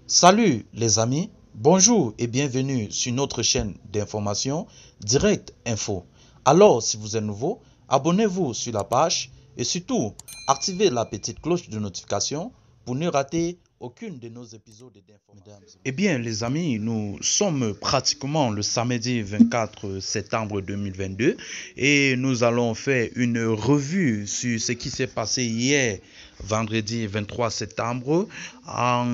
Salut les amis, bonjour et bienvenue sur notre chaîne d'information Direct Info. Alors, si vous êtes nouveau, abonnez-vous sur la page et surtout, activez la petite cloche de notification pour ne rater aucune de nos épisodes d'information. Eh bien les amis, nous sommes pratiquement le samedi 24 septembre 2022 et nous allons faire une revue sur ce qui s'est passé hier vendredi 23 septembre. En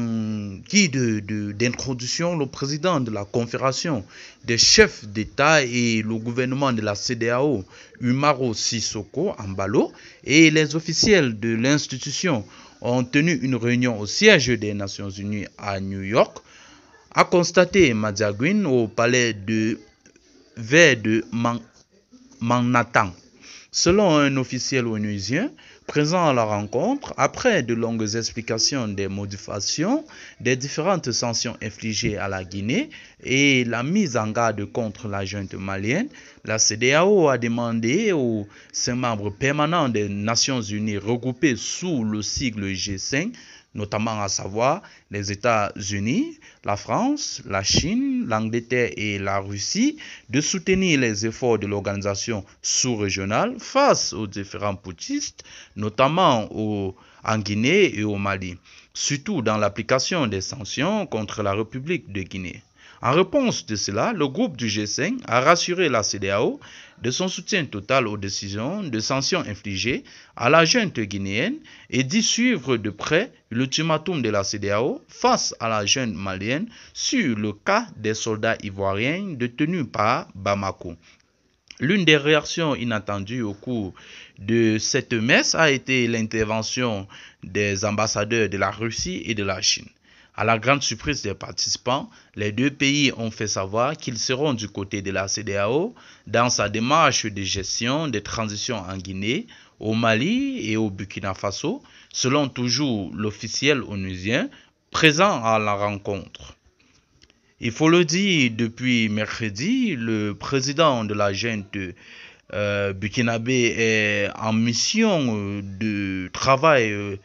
guide d'introduction, le président de la Confédération des chefs d'État et le gouvernement de la CEDEAO, Umaro Sissoko Embalo, et les officiels de l'institution ont tenu une réunion au siège des Nations Unies à New York, a constaté Madiaguin au palais de verre de Manhattan. Selon un officiel onusien présent à la rencontre, après de longues explications des modifications des différentes sanctions infligées à la Guinée et la mise en garde contre la junte malienne, la CEDEAO a demandé aux 5 membres permanents des Nations Unies regroupés sous le sigle G5, notamment à savoir les États-Unis, la France, la Chine, l'Angleterre et la Russie, de soutenir les efforts de l'organisation sous-régionale face aux différents putschistes, notamment en Guinée et au Mali, surtout dans l'application des sanctions contre la République de Guinée. En réponse de cela, le groupe du G5 a rassuré la CEDEAO de son soutien total aux décisions de sanctions infligées à la junte guinéenne et d'y suivre de près l'ultimatum de la CEDEAO face à la junte malienne sur le cas des soldats ivoiriens détenus par Bamako. L'une des réactions inattendues au cours de cette messe a été l'intervention des ambassadeurs de la Russie et de la Chine. À la grande surprise des participants, les deux pays ont fait savoir qu'ils seront du côté de la CEDEAO dans sa démarche de gestion des transitions en Guinée, au Mali et au Burkina Faso, selon toujours l'officiel onusien présent à la rencontre. Il faut le dire, depuis mercredi, le président de la junte burkinabé est en mission de travail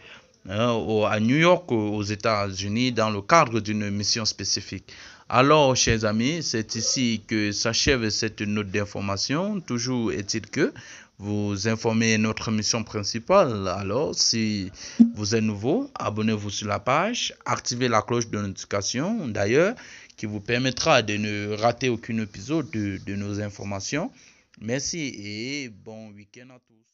à New York, aux États-Unis, dans le cadre d'une mission spécifique. Alors, chers amis, c'est ici que s'achève cette note d'information. Toujours est-il que vous informez notre mission principale. Alors, si vous êtes nouveau, abonnez-vous sur la page, activez la cloche de notification, d'ailleurs, qui vous permettra de ne rater aucun épisode de nos informations. Merci et bon week-end à tous.